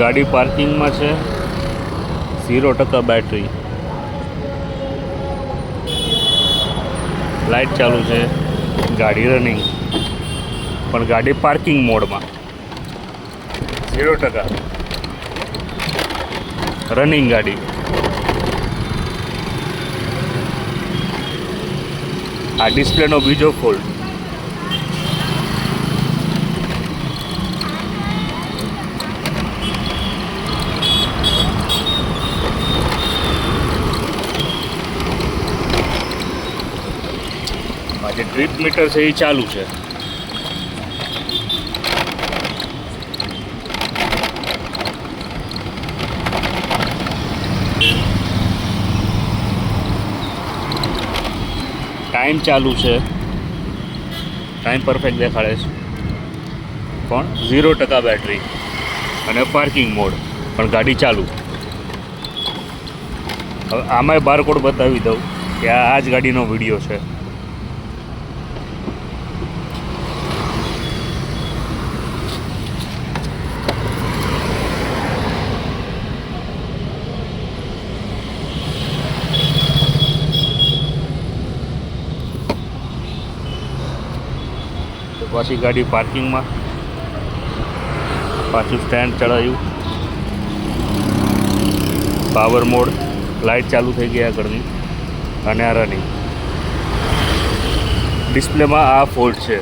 ગાડી પાર્કિંગમાં છે, 0% બેટરી, લાઇટ ચાલુ છે, ગાડી રનિંગ, પણ ગાડી પાર્કિંગ મોડમાં, 0% રનિંગ ગાડી. આ ડિસ્પ્લેનો બીજો ફોલ્ટ. જે ટ્રીપ મીટર છે એ ચાલુ છે. ટાઈમ ચાલુ છે, ટાઈમ પરફેક્ટ દેખાડે છે, પણ 0% બેટરી અને પાર્કિંગ મોડ, પણ ગાડી ચાલુ. હવે આમાંય બારકોડ બતાવી દઉં કે આ જ ગાડીનો વિડીયો છે. પાછી ગાડી પાર્કિંગમાં, પાછું સ્ટેન્ડ ચડાવ્યું, પાવર મોડ, લાઇટ ચાલુ થઈ ગઈ આગળની, અને આ રનિંગ. ડિસ્પ્લેમાં આ ફોલ્ટ છે.